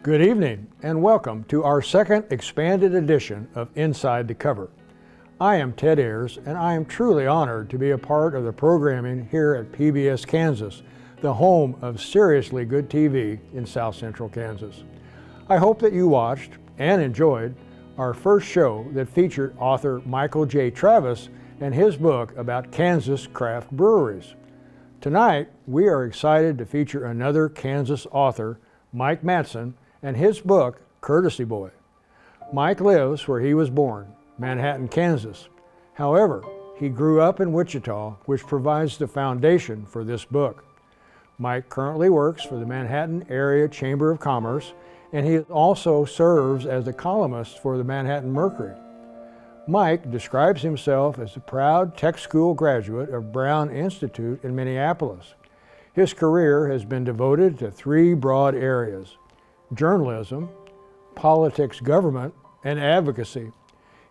Good evening and welcome to our second expanded edition of Inside the Cover. I am Ted Ayers and I am truly honored to be a part of the programming here at PBS Kansas, the home of seriously good TV in South Central Kansas. I hope that you watched and enjoyed our first show that featured author Michael J. Travis and his book about Kansas craft breweries. Tonight, we are excited to feature another Kansas author, Mike Matson, and his book, Courtesy Boy. Mike lives where he was born, Manhattan, Kansas. However, he grew up in Wichita, which provides the foundation for this book. Mike currently works for the Manhattan Area Chamber of Commerce, and he also serves as a columnist for the Manhattan Mercury. Mike describes himself as a proud tech school graduate of Brown Institute in Minneapolis. His career has been devoted to three broad areas: journalism, politics, government, and advocacy.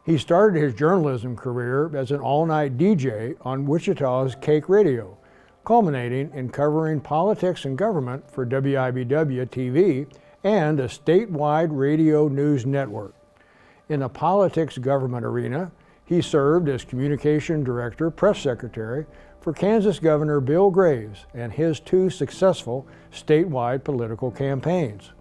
He started his journalism career as an all-night DJ on Wichita's Cake Radio, culminating in covering politics and government for WIBW-TV and a statewide radio news network. In the politics government arena, he served as communication director, press secretary for Kansas Governor Bill Graves and his two successful statewide political campaigns.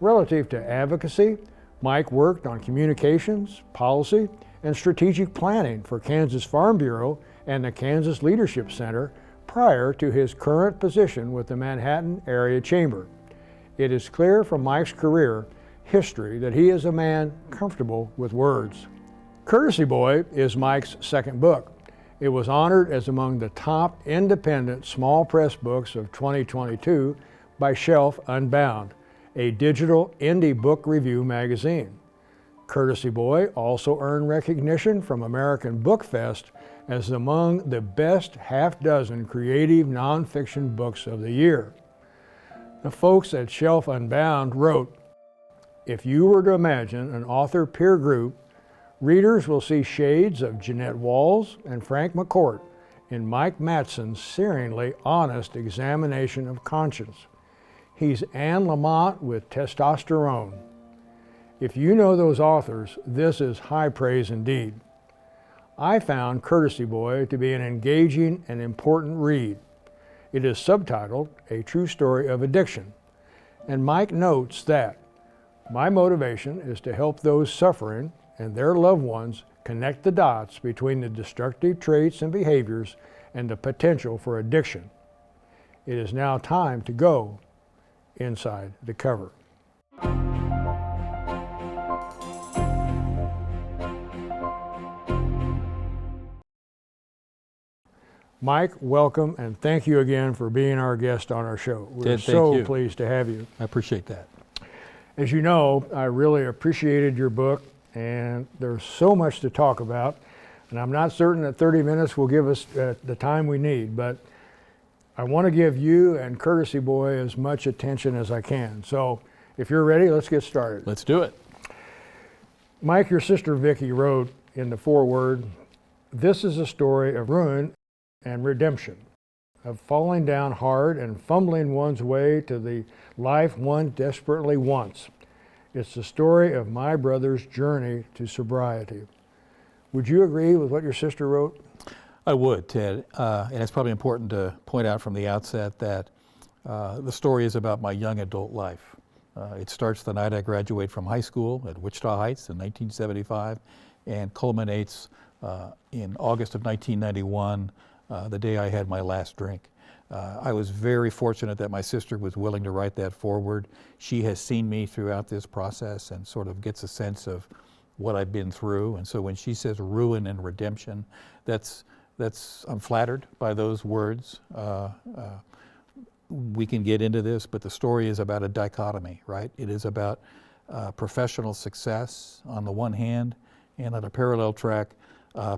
Relative to advocacy, Mike worked on communications, policy, and strategic planning for Kansas Farm Bureau and the Kansas Leadership Center prior to his current position with the Manhattan Area Chamber. It is clear from Mike's career history that he is a man comfortable with words. Courtesy Boy is Mike's second book. It was honored as among the top independent small press books of 2022 by Shelf Unbound, a digital indie book review magazine. Courtesy Boy also earned recognition from American Book Fest as among the best half-dozen creative nonfiction books of the year. The folks at Shelf Unbound wrote, "If you were to imagine an author peer group, readers will see shades of Jeanette Walls and Frank McCourt in Mike Matson's searingly honest examination of conscience. He's Anne Lamott with testosterone. If you know those authors, this is high praise indeed." I found Courtesy Boy to be an engaging and important read. It is subtitled A True Story of Addiction, and Mike notes that my motivation is to help those suffering and their loved ones connect the dots between the destructive traits and behaviors and the potential for addiction. It is now time to go inside the cover. Mike, welcome, and thank you again for being our guest on our show. We're so pleased to have you. I appreciate that. As you know, I really appreciated your book, and there's so much to talk about, and I'm not certain that 30 minutes will give us the time we need, but I want to give you and Courtesy Boy as much attention as I can. So if you're ready, let's get started. Let's do it. Mike, your sister Vicki wrote in the foreword, "This is a story of ruin and redemption, of falling down hard and fumbling one's way to the life one desperately wants. It's the story of my brother's journey to sobriety." Would you agree with what your sister wrote? I would, Ted. And it's probably important to point out from the outset that the story is about my young adult life. It starts the night I graduate from high school at Wichita Heights in 1975 and culminates in August of 1991, the day I had my last drink. I was very fortunate that my sister was willing to write that forward. She has seen me throughout this process and sort of gets a sense of what I've been through. And so when she says ruin and redemption, I'm flattered by those words. We can get into this, but the story is about a dichotomy, right? It is about professional success on the one hand, and on a parallel track,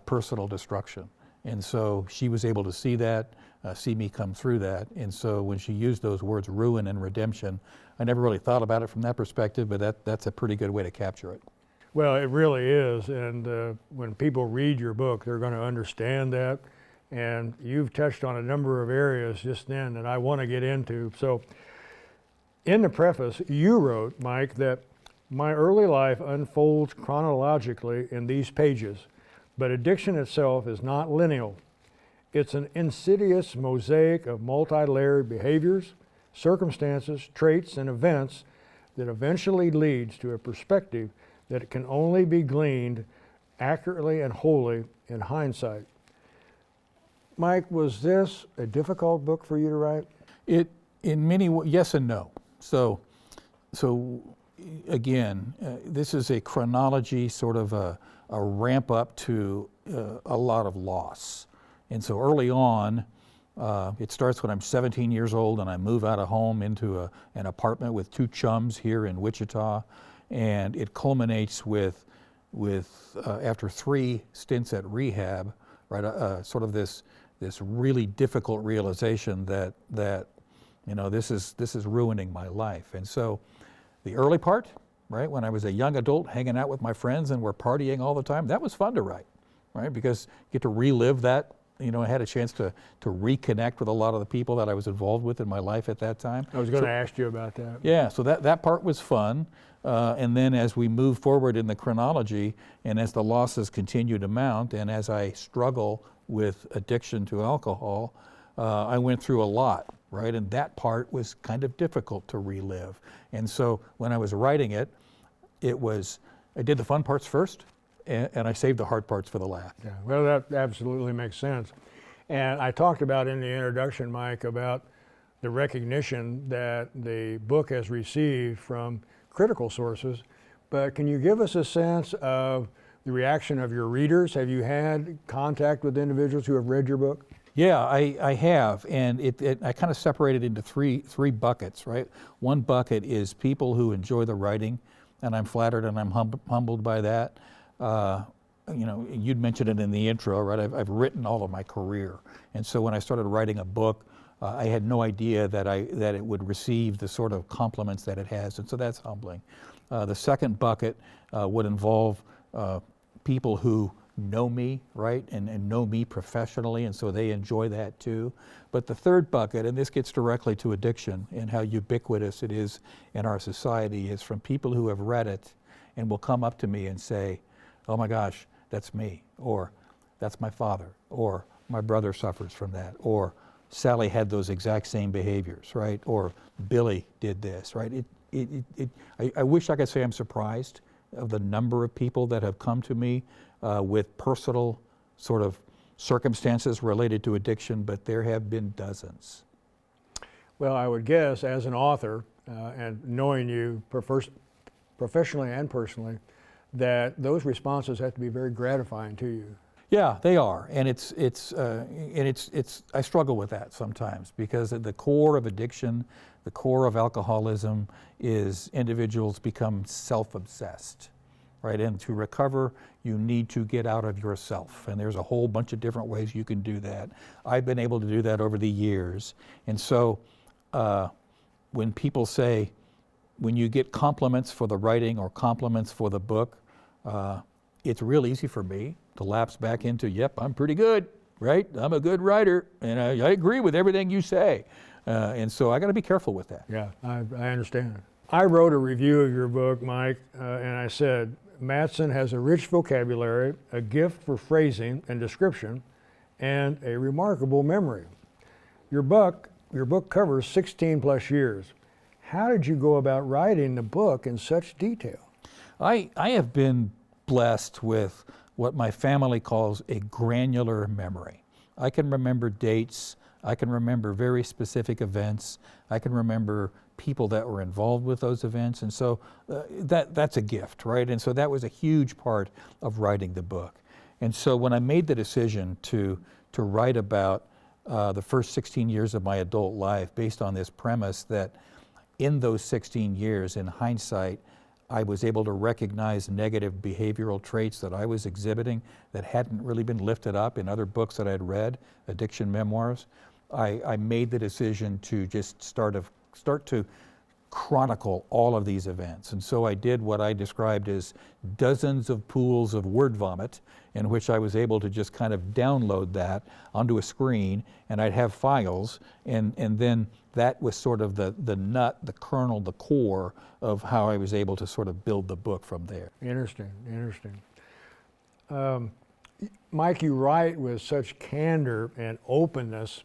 personal destruction. And so she was able to see that, see me come through that. And so when she used those words, ruin and redemption, I never really thought about it from that perspective, but that's a pretty good way to capture it. Well, it really is, and when people read your book, they're going to understand that, and you've touched on a number of areas just then that I want to get into. So In the preface, you wrote, Mike, that my early life unfolds chronologically in these pages, but addiction itself is not lineal. It's an insidious mosaic of multi-layered behaviors, circumstances, traits, and events that eventually leads to a perspective that can only be gleaned accurately and wholly in hindsight. Mike, was this a difficult book for you to write? It, in many ways, yes and no. So again, this is a chronology, sort of a ramp up to a lot of loss. And so early on, it starts when I'm 17 years old and I move out of home into an apartment with two chums here in Wichita, and it culminates with after 3 stints at rehab, right? Sort of this really difficult realization that you know, this is ruining my life. And so the early part, right, when I was a young adult hanging out with my friends and we're partying all the time, that was fun to write, right? Because you get to relive that. You know, I had a chance to reconnect with a lot of the people that I was involved with in my life at that time. I was going to ask you about that. Yeah, so that part was fun. And then as we move forward in the chronology, and as the losses continue to mount, and as I struggle with addiction to alcohol, I went through a lot, right? And that part was kind of difficult to relive. And so when I was writing it, I did the fun parts first, and I saved the hard parts for the last. Yeah, well, that absolutely makes sense. And I talked about in the introduction, Mike, about the recognition that the book has received from critical sources, but can you give us a sense of the reaction of your readers? Have you had contact with individuals who have read your book? Yeah, I have, and I kind of separated into three buckets, right? One bucket is people who enjoy the writing, and I'm flattered and I'm humbled by that. You know, you'd mentioned it in the intro, right? I've written all of my career, and so when I started writing a book, I had no idea that it would receive the sort of compliments that it has, and so that's humbling. The second bucket would involve people who know me, right, and know me professionally, and so they enjoy that too. But the third bucket, and this gets directly to addiction and how ubiquitous it is in our society, is from people who have read it and will come up to me and say, oh my gosh, that's me, or that's my father, or my brother suffers from that, or Sally had those exact same behaviors, right, or Billy did this, right? I wish I could say I'm surprised of the number of people that have come to me with personal sort of circumstances related to addiction, but there have been dozens. Well, I would guess as an author, and knowing you professionally and personally, that those responses have to be very gratifying to you. Yeah, they are, and I struggle with that sometimes, because at the core of addiction, the core of alcoholism, is individuals become self-obsessed, right? And to recover, you need to get out of yourself, and there's a whole bunch of different ways you can do that. I've been able to do that over the years, and so when people say, when you get compliments for the writing or compliments for the book, it's real easy for me to lapse back into, yep, I'm pretty good, right? I'm a good writer, and I agree with everything you say. And so I got to be careful with that. Yeah, I understand. I wrote a review of your book, Mike, and I said, Matson has a rich vocabulary, a gift for phrasing and description, and a remarkable memory. Your book covers 16 plus years. How did you go about writing the book in such detail? I have been blessed with what my family calls a granular memory. I can remember dates, I can remember very specific events, I can remember people that were involved with those events, and so that's a gift, right? And so that was a huge part of writing the book. And so when I made the decision to write about the first 16 years of my adult life based on this premise that in those 16 years, in hindsight, I was able to recognize negative behavioral traits that I was exhibiting that hadn't really been lifted up in other books that I had read, addiction memoirs. I made the decision to just start to chronicle all of these events. And so I did what I described as dozens of pools of word vomit, in which I was able to just kind of download that onto a screen, and I'd have files, and then that was sort of the nut, the kernel, the core of how I was able to sort of build the book from there. Interesting, interesting. Mike, you write with such candor and openness.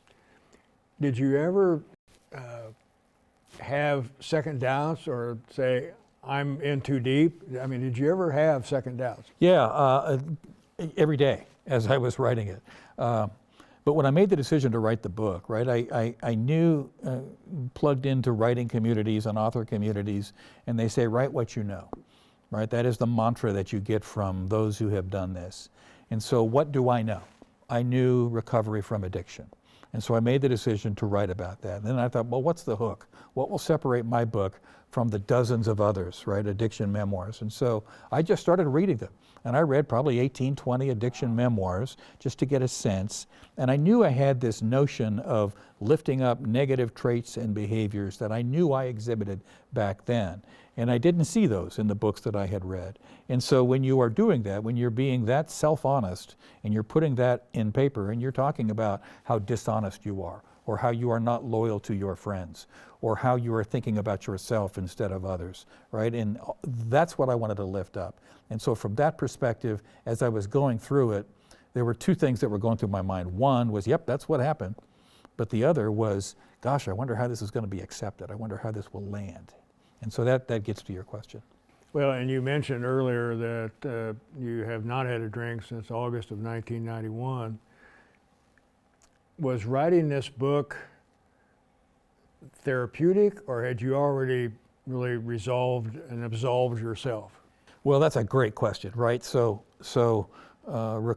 Did you ever have second doubts or say, I'm in too deep? I mean, did you ever have second doubts? Yeah, every day as I was writing it. But when I made the decision to write the book, right, I knew, plugged into writing communities and author communities, and they say, write what you know, right? That is the mantra that you get from those who have done this. And so what do I know? I knew recovery from addiction. And so I made the decision to write about that. And then I thought, well, what's the hook? What will separate my book from the dozens of others, right, addiction memoirs? And so I just started reading them. And I read probably 18, 20 addiction memoirs just to get a sense. And I knew I had this notion of lifting up negative traits and behaviors that I knew I exhibited back then. And I didn't see those in the books that I had read. And so when you are doing that, when you're being that self-honest and you're putting that in paper and you're talking about how dishonest you are, or how you are not loyal to your friends, or how you are thinking about yourself instead of others, right? And that's what I wanted to lift up. And so from that perspective, as I was going through it, there were two things that were going through my mind. One was, yep, that's what happened. But the other was, gosh, I wonder how this is going to be accepted. I wonder how this will land. And so that gets to your question. Well, and you mentioned earlier that you have not had a drink since August of 1991. Was writing this book therapeutic, or had you already really resolved and absolved yourself? Well, that's a great question, right? So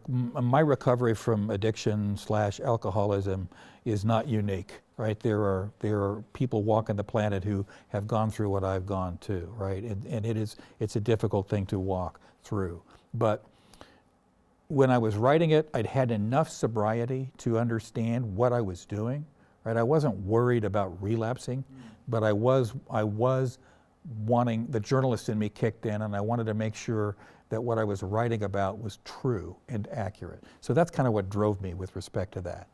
my recovery from addiction / alcoholism is not unique, right? There are people walking the planet who have gone through what I've gone to, right? And it's a difficult thing to walk through. But when I was writing it, I'd had enough sobriety to understand what I was doing, right? I wasn't worried about relapsing, but I was wanting, the journalist in me kicked in, and I wanted to make sure that what I was writing about was true and accurate. So that's kind of what drove me with respect to that.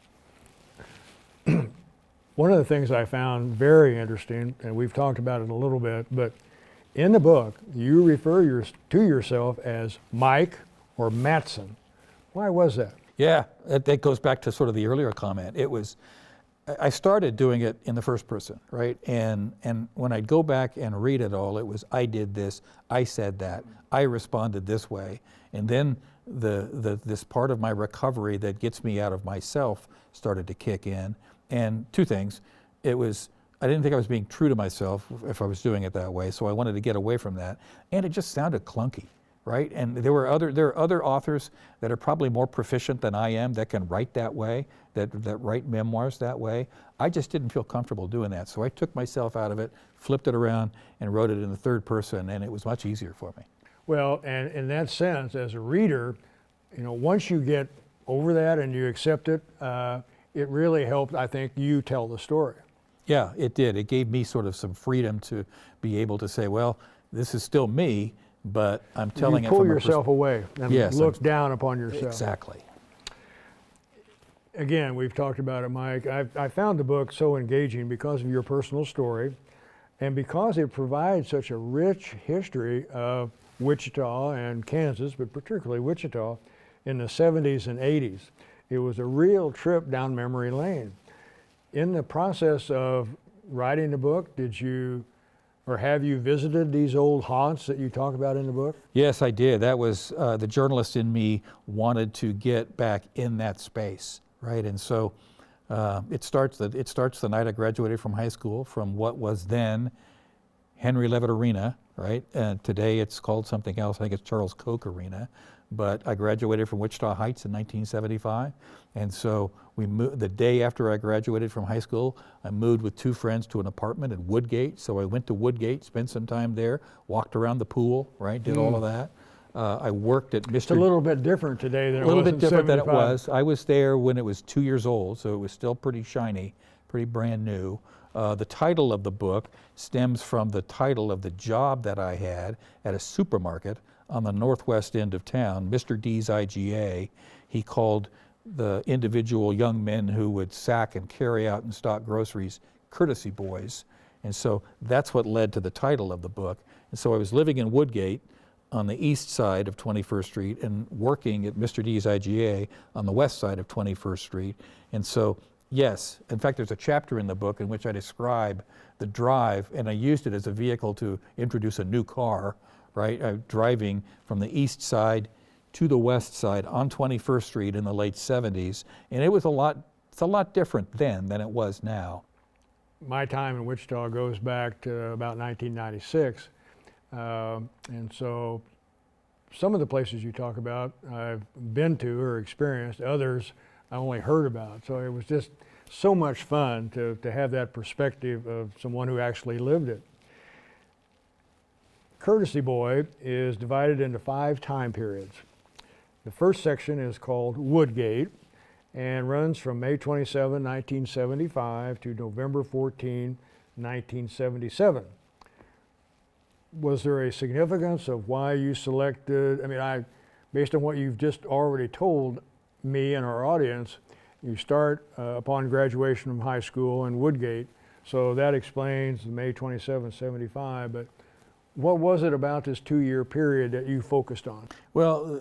One of the things I found very interesting, and we've talked about it a little bit, but in the book, you refer to yourself as Mike or Matson. Why was that? Yeah, that goes back to sort of the earlier comment. It was, I started doing it in the first person, right? And when I'd go back and read it all, it was, I did this, I said that, I responded this way. And then this part of my recovery that gets me out of myself started to kick in. And two things, it was, I didn't think I was being true to myself if I was doing it that way, so I wanted to get away from that. And it just sounded clunky, right? And there are other authors that are probably more proficient than I am that can write that way, that write memoirs that way. I just didn't feel comfortable doing that, so I took myself out of it, flipped it around, and wrote it in the third person, and it was much easier for me. Well, and in that sense, as a reader, you know, once you get over that and you accept it, it really helped, I think, you tell the story. Yeah, it did. It gave me sort of some freedom to be able to say, well, this is still me, but I'm telling it from a You pull yourself away and look down upon yourself. Exactly. Again, we've talked about it, Mike. I found the book so engaging because of your personal story and because it provides such a rich history of Wichita and Kansas, but particularly Wichita, in the 70s and 80s. It was a real trip down memory lane. In the process of writing the book, did you, or have you visited these old haunts that you talk about in the book? Yes, I did. That was, the journalist in me wanted to get back in that space, right? And so it starts the night I graduated from high school from what was then Henry Levitt Arena, right? And today it's called something else. I think it's Charles Koch Arena. But I graduated from Wichita Heights in 1975. And so we moved, the day after I graduated from high school, I moved with two friends to an apartment in Woodgate. So I went to Woodgate, spent some time there, walked around the pool, right? Did all of that. I worked at Mr. It's a little bit different today than it was in 75. A little bit different than it was. I was there when it was 2 years old, so it was still pretty shiny, pretty brand new. The title of the book stems from the title of the job that I had at a supermarket on the northwest end of town, Mr. D's IGA. He called the individual young men who would sack and carry out and stock groceries courtesy boys. And so that's what led to the title of the book. And so I was living in Woodgate on the east side of 21st Street and working at Mr. D's IGA on the west side of 21st Street. And so, yes, in fact, there's a chapter in the book in which I describe the drive, and I used it as a vehicle to introduce a new car, right? Driving from the east side to the west side on 21st Street in the late 70s. And it's a lot different then than it was now. My time in Wichita goes back to about 1996. And so some of the places you talk about I've been to or experienced, others I only heard about. So it was just so much fun to have that perspective of someone who actually lived it. Courtesy Boy is divided into 5 time periods. The first section is called Woodgate and runs from May 27, 1975 to November 14, 1977. Was there a significance of why you selected, based on what you've just already told me and our audience, you start upon graduation from high school in Woodgate, so that explains the May 27, 75, but what was it about this 2-year period that you focused on? Well,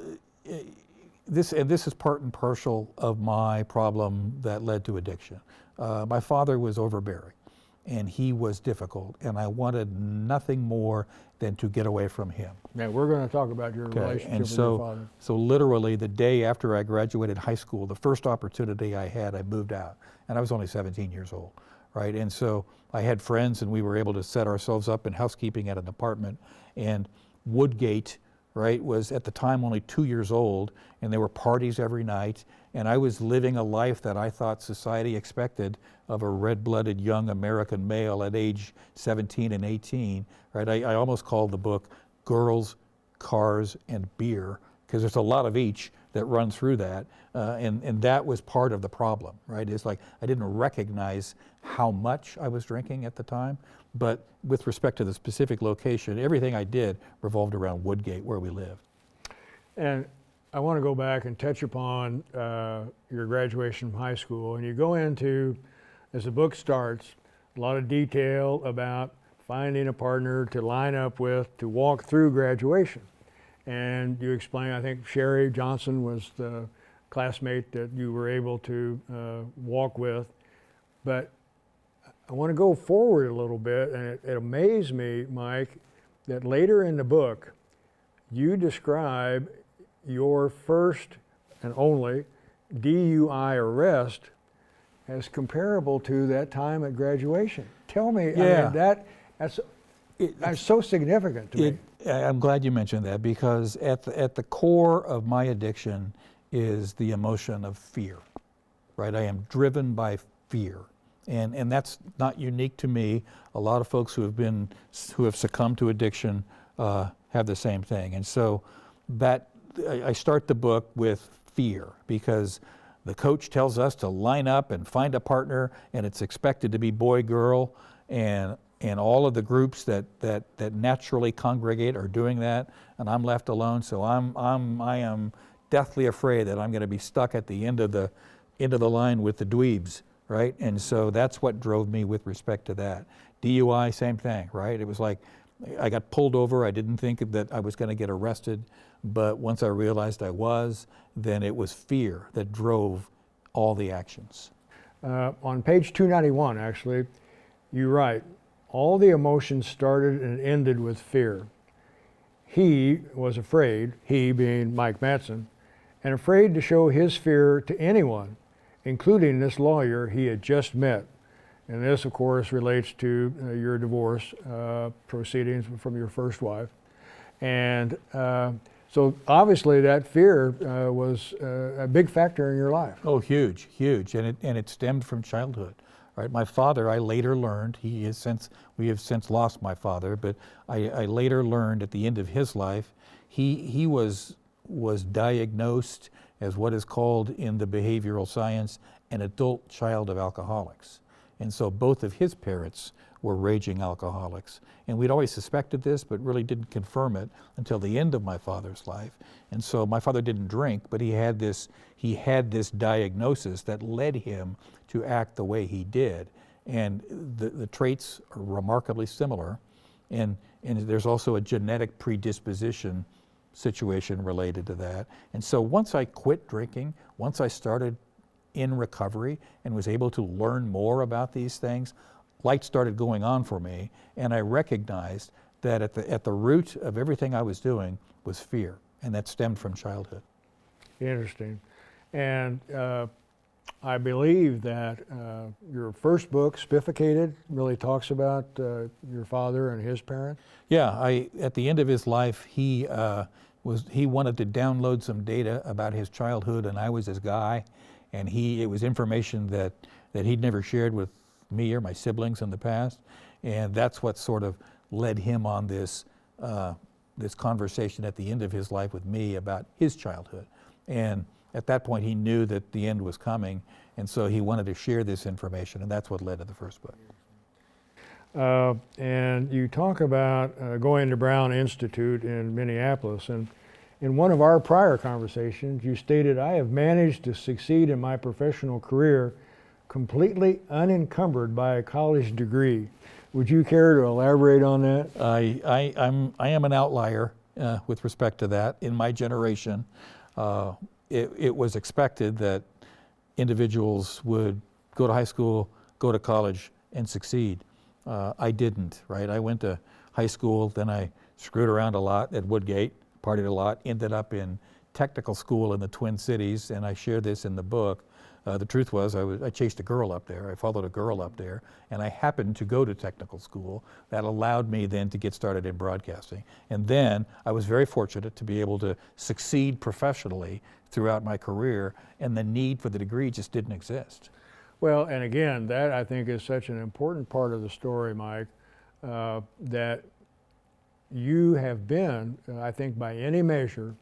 this is part and parcel of my problem that led to addiction. My father was overbearing, and he was difficult, and I wanted nothing more than to get away from him. Yeah, we're going to talk about your relationship with your father. So literally the day after I graduated high school, the first opportunity I had, I moved out, and I was only 17 years old, right? And so I had friends, and we were able to set ourselves up in housekeeping at an apartment, and Woodgate, right, was at the time only 2 years old, and there were parties every night, and I was living a life that I thought society expected of a red-blooded young American male at age 17 and 18, right? I almost called the book Girls, Cars, and Beer, because there's a lot of each that run through that, and that was part of the problem, right? It's like I didn't recognize how much I was drinking at the time, but with respect to the specific location, everything I did revolved around Woodgate, where we lived. And I want to go back and touch upon your graduation from high school, and you go into, as the book starts, a lot of detail about finding a partner to line up with to walk through graduation. And you explain, I think Sherry Johnson was the classmate that you were able to walk with. But I want to go forward a little bit, and it amazed me, Mike, that later in the book, you describe your first and only DUI arrest as comparable to that time at graduation. Tell me, Yeah. that's so significant to me. I'm glad you mentioned that, because at the core of my addiction is the emotion of fear, right? I am driven by fear, and that's not unique to me. A lot of folks who have succumbed to addiction have the same thing, and so that I start the book with fear, because the coach tells us to line up and find a partner, and it's expected to be boy, girl, and all of the groups that naturally congregate are doing that, and I'm left alone. So I am deathly afraid that I'm going to be stuck at the end of the line with the dweebs, right? And so that's what drove me with respect to that. DUI, same thing, right? It was like I got pulled over. I didn't think that I was going to get arrested, but once I realized I was, then it was fear that drove all the actions. On page 291, actually, you write, all the emotions started and ended with fear. He was afraid, he being Mike Matson, and afraid to show his fear to anyone, including this lawyer he had just met. And this, of course, relates to your divorce proceedings from your first wife. And so obviously that fear was a big factor in your life. Oh, huge, huge, and it stemmed from childhood. Right, my father, I later learned, we have since lost my father, but I later learned at the end of his life, he was diagnosed as what is called in the behavioral science an adult child of alcoholics. And so both of his parents were raging alcoholics. And we'd always suspected this, but really didn't confirm it until the end of my father's life. And so my father didn't drink, but he had this diagnosis that led him to act the way he did. And the traits are remarkably similar. And there's also a genetic predisposition situation related to that. And so once I quit drinking, once I started in recovery and was able to learn more about these things, light started going on for me, and I recognized that at the root of everything I was doing was fear, and that stemmed from childhood. Interesting. And I believe that your first book, Spifficated, really talks about your father and his parents. Yeah, at the end of his life, he wanted to download some data about his childhood, and I was his guy, and it was information that he'd never shared with me or my siblings in the past, and that's what sort of led him on this conversation at the end of his life with me about his childhood. And at that point, he knew that the end was coming, and so he wanted to share this information, and that's what led to the first book. And you talk about going to Brown Institute in Minneapolis, and in one of our prior conversations, you stated, "I have managed to succeed in my professional career completely unencumbered by a college degree." Would you care to elaborate on that? I am an outlier with respect to that. In my generation, it was expected that individuals would go to high school, go to college, and succeed. I didn't, right? I went to high school, then I screwed around a lot at Woodgate, partied a lot, ended up in technical school in the Twin Cities, and I share this in the book. The truth was I chased a girl up there, I followed a girl up there, and I happened to go to technical school. That allowed me then to get started in broadcasting. And then I was very fortunate to be able to succeed professionally throughout my career, and the need for the degree just didn't exist. Well, and again, that I think is such an important part of the story, Mike, that you have been, I think by any measure,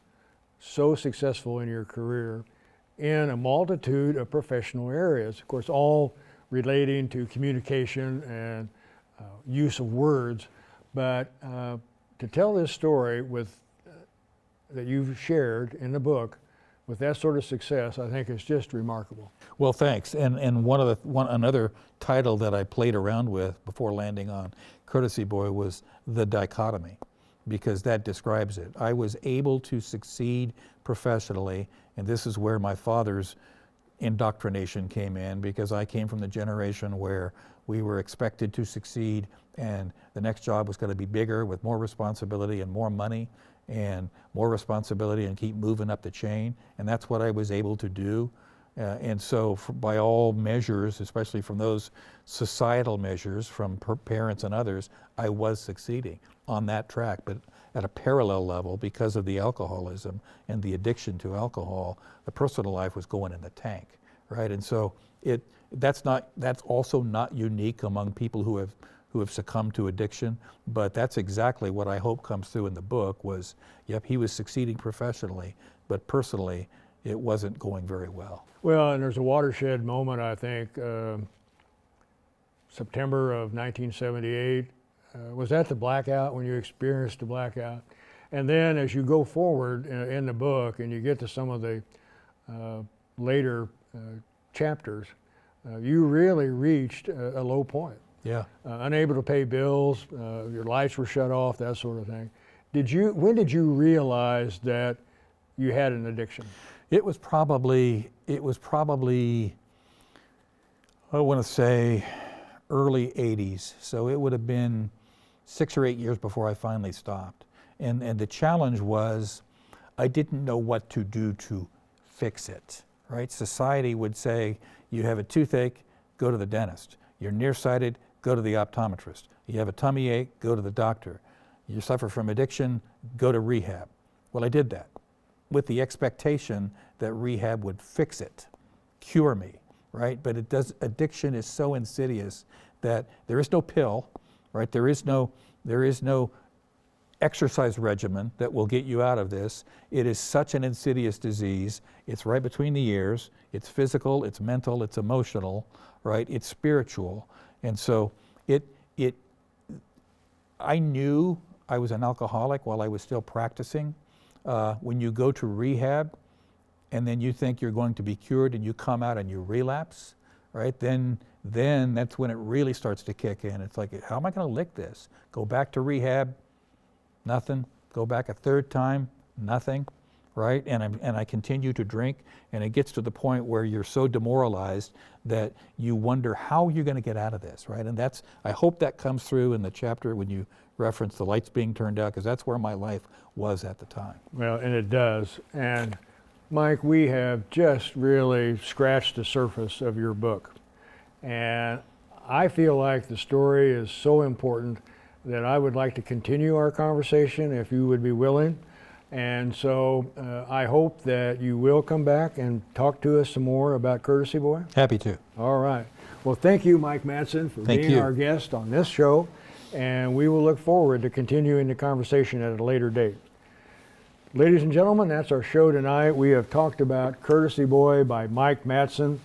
so successful in your career in a multitude of professional areas, of course, all relating to communication and use of words. But to tell this story that you've shared in the book with that sort of success, I think is just remarkable. Well, thanks. And another title that I played around with before landing on Courtesy Boy was The Dichotomy, because that describes it. I was able to succeed professionally, and this is where my father's indoctrination came in, because I came from the generation where we were expected to succeed, and the next job was going to be bigger with more responsibility and more money and more responsibility and keep moving up the chain, and that's what I was able to do. And so by all measures, especially from those societal measures from parents and others, I was succeeding on that track. But at a parallel level, because of the alcoholism and the addiction to alcohol, the personal life was going in the tank, right? And so that's also not unique among people who have succumbed to addiction, but that's exactly what I hope comes through in the book was, yep, he was succeeding professionally, but personally, it wasn't going very well. Well, and there's a watershed moment, I think, September of 1978. Was that the blackout, when you experienced the blackout? And then as you go forward in the book and you get to some of the later chapters, you really reached a low point. Yeah. Unable to pay bills, your lights were shut off, that sort of thing. When did you realize that you had an addiction? It was probably, I want to say, early 80s. So it would have been 6 or 8 years before I finally stopped. And the challenge was, I didn't know what to do to fix it, right? Society would say, you have a toothache, go to the dentist. You're nearsighted, go to the optometrist. You have a tummy ache, go to the doctor. You suffer from addiction, go to rehab. Well, I did that with the expectation that rehab would fix it, cure me, right? But addiction is so insidious that there is no pill, right? There is no exercise regimen that will get you out of this. It is such an insidious disease. It's right between the ears. It's physical, it's mental, it's emotional, right? It's spiritual. And so I knew I was an alcoholic while I was still practicing. When you go to rehab and then you think you're going to be cured and you come out and you relapse, right? Then that's when it really starts to kick in. It's like, how am I going to lick this? Go back to rehab, nothing. Go back a third time, nothing, right? And I continue to drink, and it gets to the point where you're so demoralized that you wonder how you're going to get out of this, right? And I hope that comes through in the chapter when you reference the lights being turned out, because that's where my life was at the time. Well, and it does. And Mike, we have just really scratched the surface of your book. And I feel like the story is so important that I would like to continue our conversation if you would be willing. And so I hope that you will come back and talk to us some more about Courtesy Boy. Happy to. All right. Well, thank you, Mike Matson, for being our guest on this show. And we will look forward to continuing the conversation at a later date. Ladies and gentlemen, that's our show tonight. We have talked about Courtesy Boy by Mike Matson.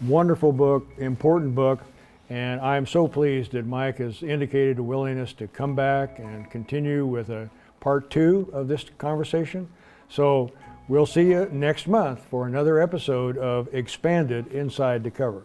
Wonderful book, important book. And I'm so pleased that Mike has indicated a willingness to come back and continue with a part 2 of this conversation. So we'll see you next month for another episode of Expanded Inside the Cover.